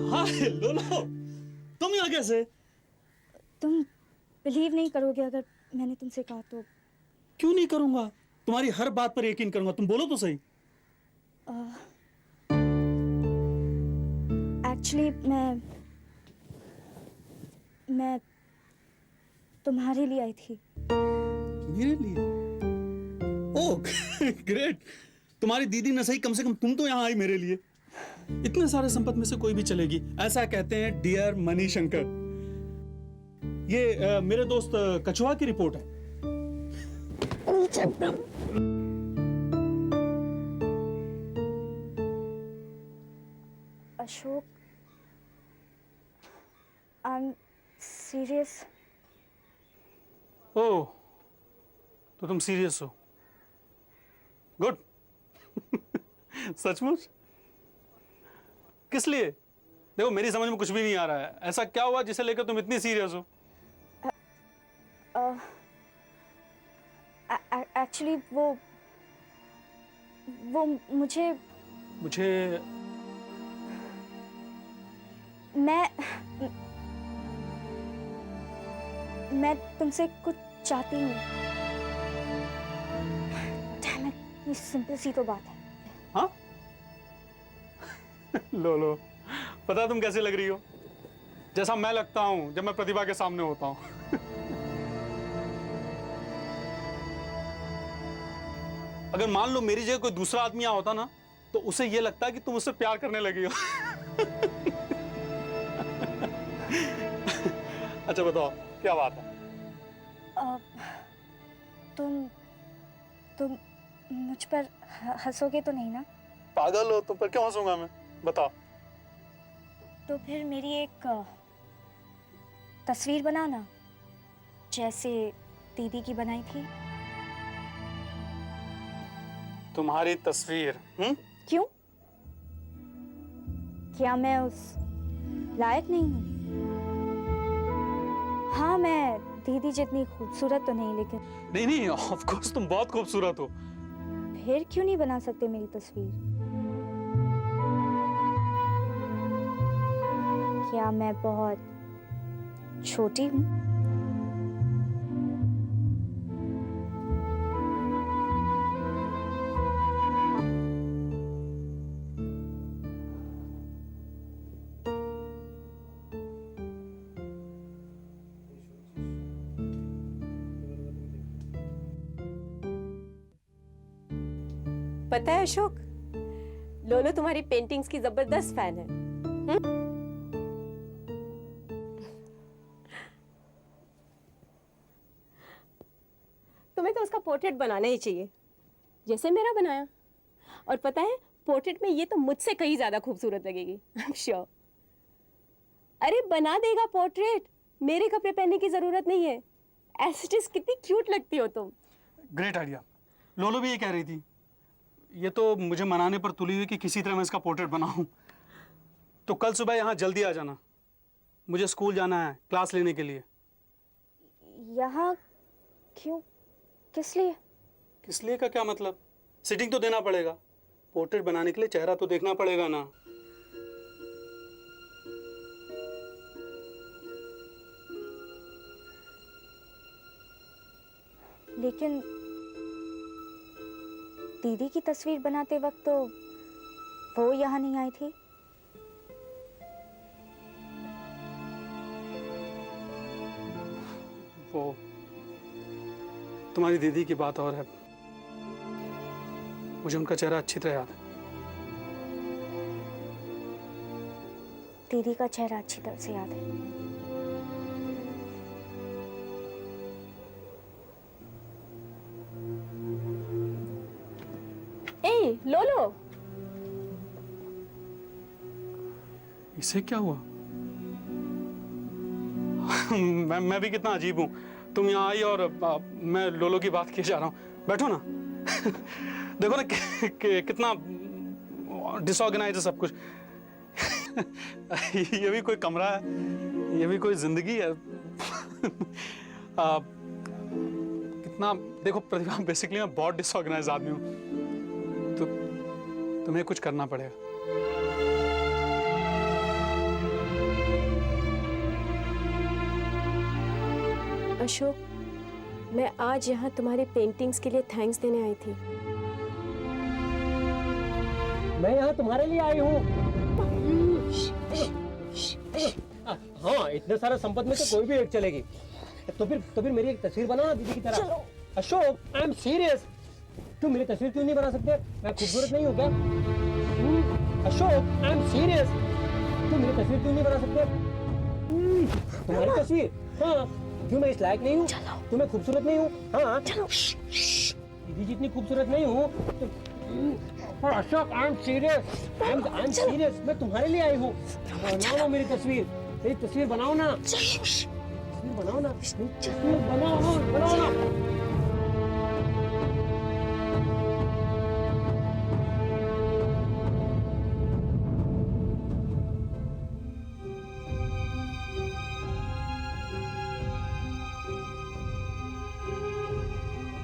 हाय लोलो, तुम यहाँ कैसे? तुम बिलीव नहीं करोगे अगर मैंने तुमसे कहा तो। क्यों नहीं करूंगा? तुम्हारी हर बात पर यकीन करूंगा, तुम बोलो तो सही। एक्चुअली मैं तुम्हारे लिए आई थी। मेरे लिए? Oh great. तुम्हारी दीदी न सही, कम से कम तुम तो यहाँ आई मेरे लिए। इतने सारे संपत्ति में से कोई भी चलेगी, ऐसा कहते हैं डियर मनी शंकर। ये मेरे दोस्त कछुआ की रिपोर्ट है। Ashok, I am serious. Oh, तो तुम सीरियस हो? गुड। सचमुच? किस लिए? देखो, मेरी समझ में कुछ भी नहीं आ रहा है। ऐसा क्या हुआ जिसे लेकर तुम इतनी सीरियस हो? एक्चुअली वो मुझे मैं तुमसे कुछ चाहती हूँ। Damn it, ये सिंपल सी तो बात है। हाँ? लो, पता तुम कैसे लग रही हो? जैसा मैं लगता हूं जब मैं प्रतिभा के सामने होता हूं। अगर मान लो मेरी जगह कोई दूसरा आदमी यहाँ होता ना, तो उसे ये लगता है कि तुम उससे प्यार करने लगी हो। अच्छा बताओ, क्या बात है? तुम मुझ पर हंसोगे तो नहीं ना? पागल हो तुम, पर क्यों हंसूंगा मैं? बताओ। तो फिर मेरी एक तस्वीर बनाना, जैसे दीदी की बनाई थी। तुम्हारी तस्वीर? क्यों? क्या मैं उस लायक नहीं हूँ? हाँ, मैं दीदी जितनी खूबसूरत तो नहीं, लेकिन नहीं, ऑफ कोर्स तुम बहुत खूबसूरत हो। फिर क्यों नहीं बना सकते मेरी तस्वीर? क्या मैं बहुत छोटी हूँ? पता है अशोक, लोलो तुम्हारी पेंटिंग्स की जबरदस्त फैन है। तुम्हें तो उसका पोर्ट्रेट बनाना ही चाहिए, जैसे मेरा बनाया। और पता है, पोर्ट्रेट में ये तो मुझसे कहीं ज्यादा खूबसूरत लगेगी। I am sure. अरे बना देगा पोर्ट्रेट, मेरे कपड़े पहनने की जरूरत नहीं है। एज इट इज कितनी क्यूट लगती हो तुम। Great idea. लोलो भी ये कह रही थी। ये तो मुझे मनाने पर तुली हुई कि किसी तरह मैं इसका पोर्ट्रेट बनाऊं। तो कल सुबह यहाँ जल्दी आ जाना, मुझे स्कूल जाना है क्लास लेने के लिए। यहाँ क्यों? किस लिए? किस लिए का क्या मतलब? सिटिंग तो देना पड़ेगा। पोर्ट्रेट बनाने के लिए चेहरा तो देखना पड़ेगा ना। लेकिन दीदी की तस्वीर बनाते वक्त तो वो यहाँ नहीं आई थी। वो तुम्हारी दीदी की बात और है। मुझे उनका चेहरा अच्छी तरह याद है। दीदी का चेहरा अच्छी तरह से याद है। ए लोलो, इसे क्या हुआ? मैं भी कितना अजीब हूँ। तुम यहाँ आई और मैं लोलो की बात किए जा रहा हूँ। बैठो ना। देखो ना कितना डिसऑर्गेनाइज है सब कुछ। ये भी कोई कमरा है, ये भी कोई जिंदगी है। कितना देखो प्रतिभा, बेसिकली मैं बहुत डिसऑर्गेनाइज आदमी हूँ। तो तुम्हें कुछ करना पड़ेगा। अशोक, मैं आज यहाँ तुम्हारी पेंटिंग्स के लिए थैंक्स देने आई थी। मैं यहाँ तुम्हारे लिए आई हूँ। हाँ, इतने सारे संपत्ति में तो कोई भी एक चलेगी। तो फिर मेरी एक तस्वीर बनाओ ना दीदी की तरह। Ashok, I am serious. तुम मेरी तस्वीर क्यों नहीं बना सकते? मैं खूबसूरत नहीं हूँ क्या? Ashok, I am serious. तुम मेरी तस्वीर क्यों नहीं बना सकते? तुम्हारी तस्वीर? हाँ, क्यों मैं इस लायक नहीं हूँ? क्यों मैं खूबसूरत नहीं हूँ? हाँ, दीदी जितनी खूबसूरत नहीं हूँ। पर Ashok, I am serious. I am serious. मैं तुम्हारे लिए आई हूँ। बनाओ मेरी तस्वीर। मेरी तस्वीर बनाओ ना। तस्वीर बनाओ ना। तस्वीर बनाओ ना।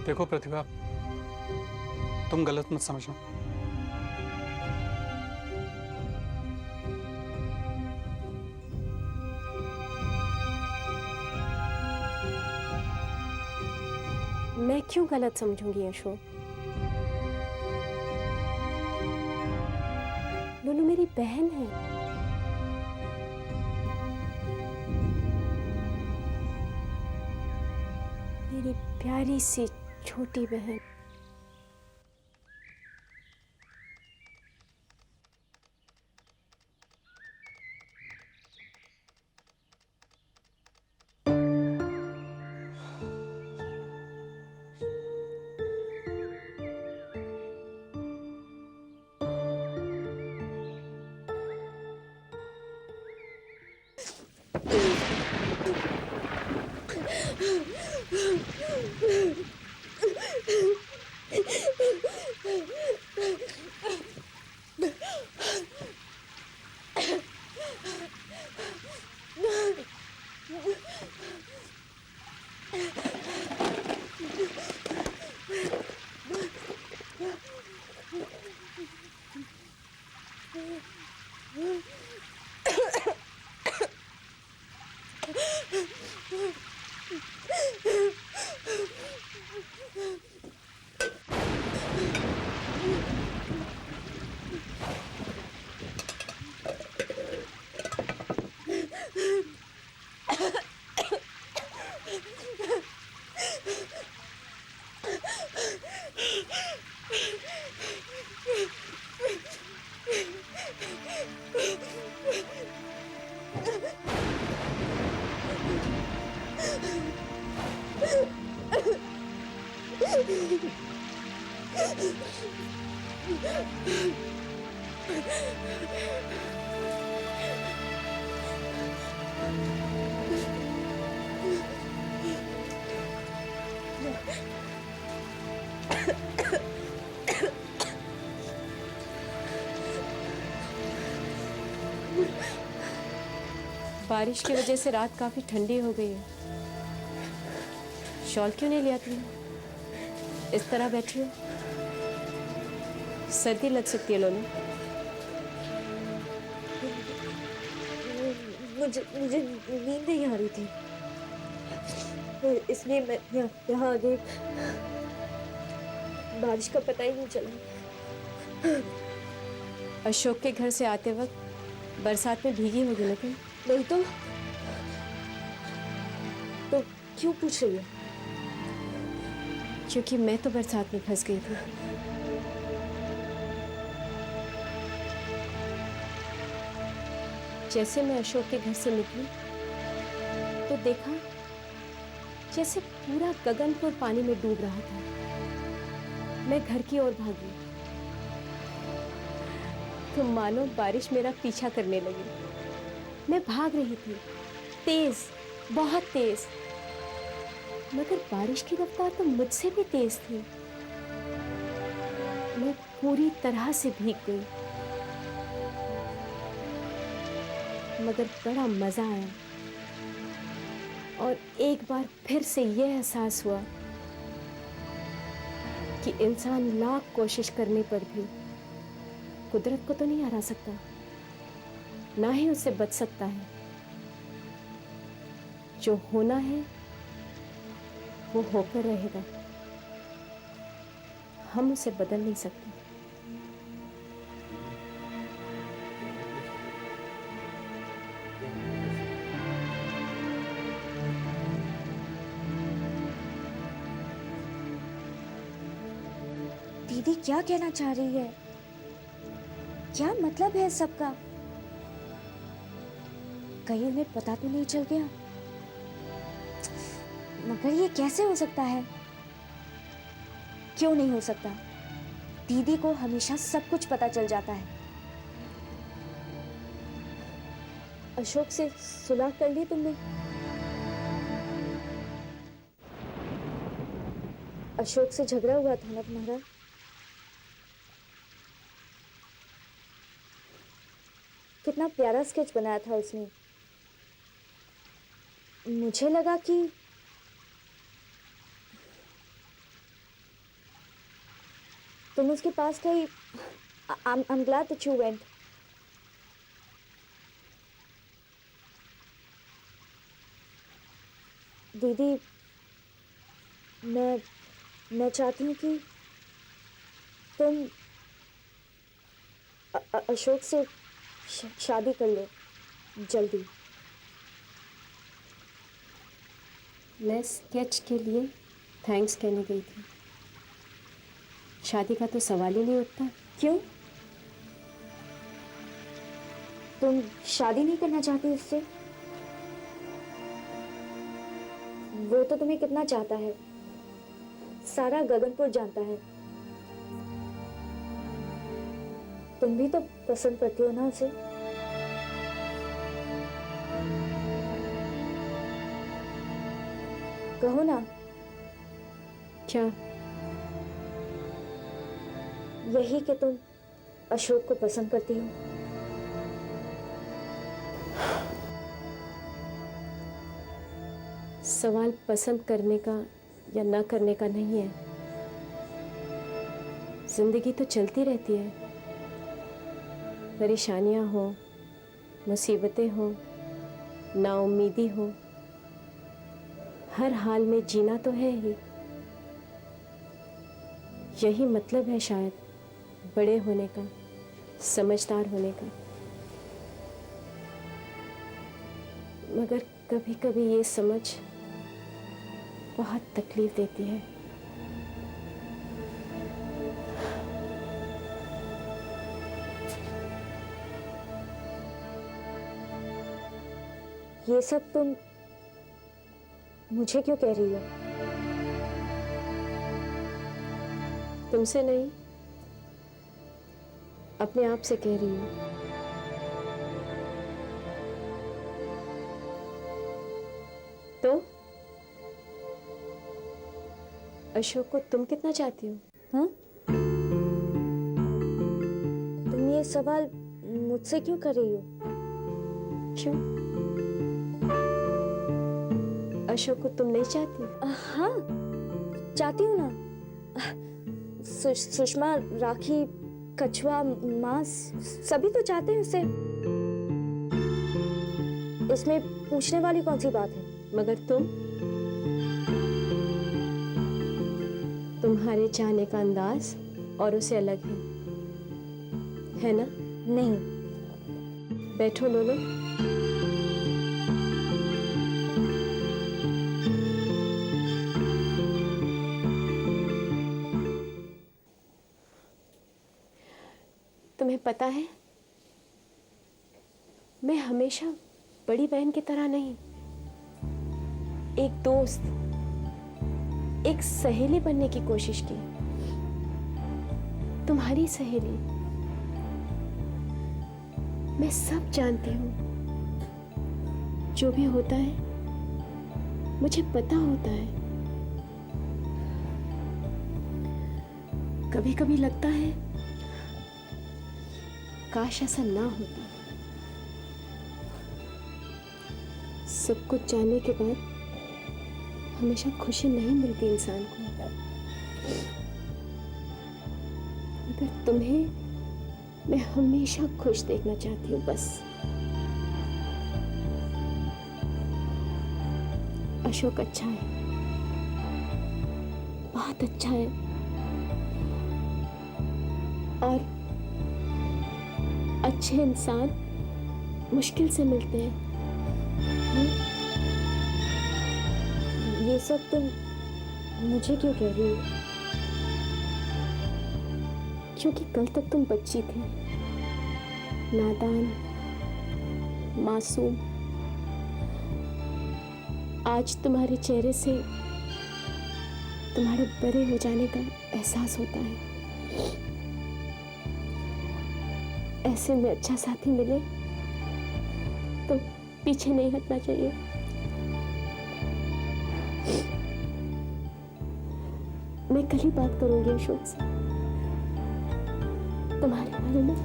देखो प्रतिभा, तुम गलत मत समझना। मैं क्यों गलत समझूंगी अशोक? लोलू मेरी बहन है। मेरी प्यारी सी छोटी बहन। बारिश की वजह से रात काफी ठंडी हो गई है। शॉल क्यों नहीं लिया तुमने? इस तरह बैठी हो, सर्दी लग सकती है। लोलू, मुझे नींद नहीं आ रही थी, इसलिए मैं यहाँ आ गई। बारिश का पता ही नहीं चला। अशोक के घर से आते वक्त बरसात में भीगी होगी ना तुम? नहीं तो क्यों पूछ रही है? क्योंकि मैं तो बरसात में फंस गई थी। जैसे मैं अशोक के घर से निकली तो देखा जैसे पूरा गगनपुर पानी में डूब रहा था। मैं घर की ओर भागी तो मानो बारिश मेरा पीछा करने लगी। मैं भाग रही थी, तेज, बहुत तेज, मगर बारिश की रफ्तार तो मुझसे भी तेज थी। मैं पूरी तरह से भीग गई, मगर बड़ा मजा आया। और एक बार फिर से यह एहसास हुआ कि इंसान लाख कोशिश करने पर भी कुदरत को तो नहीं हरा सकता, ना ही उससे बच सकता है। जो होना है वो होकर रहेगा, हम उसे बदल नहीं सकते। दीदी क्या कहना चाह रही है? क्या मतलब है सबका? कहीं उन्हें पता तो नहीं चल गया? मगर ये कैसे हो सकता है? क्यों नहीं हो सकता? दीदी को हमेशा सब कुछ पता चल जाता है। अशोक से सुलह कर ली तुमने? अशोक से झगड़ा हुआ था ना तुम्हारा? कितना प्यारा स्केच बनाया था उसने। मुझे लगा कि तुम उसके पास गई। I'm glad that you went. दीदी, मैं चाहती हूँ कि तुम अशोक से शादी कर लो जल्दी। मैं स्केच के लिए थैंक्स कहने गई थी, शादी का तो सवाल ही नहीं उठता। क्यों? तुम शादी नहीं करना चाहती उससे? वो तो तुम्हें कितना चाहता है, सारा गगनपुर जानता है। तुम भी तो पसंद करती हो ना उसे? कहो ना। क्या? यही कि तुम अशोक को पसंद करती हो। सवाल पसंद करने का या ना करने का नहीं है। जिंदगी तो चलती रहती है, परेशानियां हो, मुसीबतें हो, नाउम्मीदी हो, हर हाल में जीना तो है ही। यही मतलब है शायद बड़े होने का, समझदार होने का। मगर कभी कभी ये समझ बहुत तकलीफ देती है। ये सब तुम मुझे क्यों कह रही हो? तुमसे नहीं, अपने आप से कह रही हूँ। तो अशोक को तुम कितना चाहती हो? हाँ? तुम ये सवाल मुझसे क्यों कर रही हो? क्यों? अशोक को तुम नहीं चाहती? हाँ, चाहती हूँ ना। सुषमा, राखी, कछुआ, मांस सभी तो चाहते हैं उसे। इसमें पूछने वाली कौन सी बात है? मगर तुम्हारे चाहने का अंदाज और उसे अलग है ना? नहीं। बैठो लोलो। तुम्हें पता है, मैं हमेशा बड़ी बहन की तरह नहीं, एक दोस्त, एक सहेली बनने की कोशिश की। तुम्हारी सहेली। मैं सब जानती हूँ, जो भी होता है मुझे पता होता है। कभी कभी लगता है काश ऐसा ना होता। सब कुछ जानने के बाद हमेशा खुशी नहीं मिलती इंसान को। मगर तुम्हें मैं हमेशा खुश देखना चाहती हूँ बस। अशोक अच्छा है, बहुत अच्छा है और अच्छे इंसान मुश्किल से मिलते हैं। ये सब तुम मुझे क्यों कह रही हो? क्योंकि कल तक तुम बच्ची थी, नादान, मासूम। आज तुम्हारे चेहरे से तुम्हारे बड़े हो जाने का एहसास होता है। ऐसे में अच्छा साथी मिले तो पीछे नहीं हटना चाहिए। मैं कल ही बात करूंगी अशोक से तुम्हारे बारे में।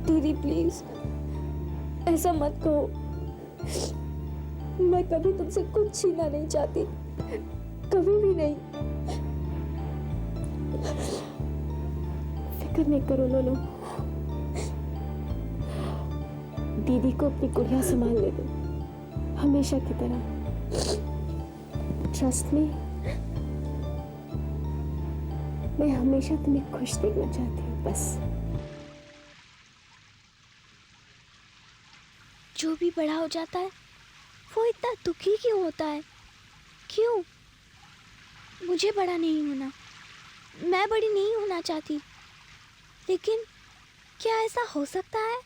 दीदी प्लीज ऐसा मत कहो। मैं कभी तुमसे कुछ छीना नहीं चाहती, कभी भी नहीं। फिक्र नहीं करो लोलो, दीदी को अपनी गुड़िया संभाल ले दो, हमेशा की तरह। ट्रस्ट मी, मैं हमेशा तुम्हें खुश देखना चाहती हूँ बस। जो भी बड़ा हो जाता है वो इतना दुखी क्यों होता है? क्यों? मुझे बड़ा नहीं होना, मैं बड़ी नहीं होना चाहती, लेकिन क्या ऐसा हो सकता है?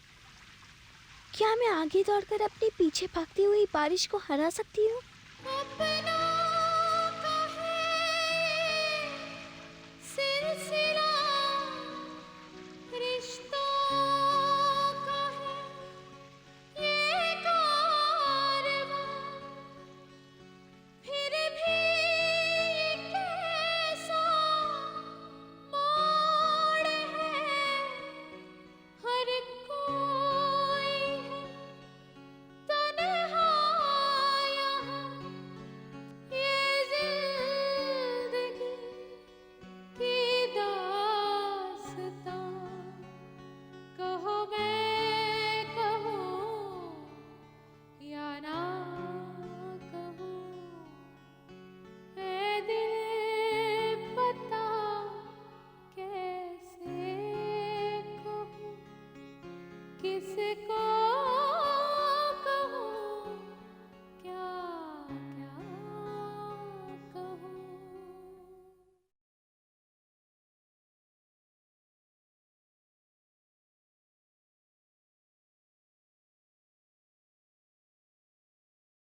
क्या मैं आगे दौड़कर अपने पीछे भागती हुई बारिश को हरा सकती हूँ?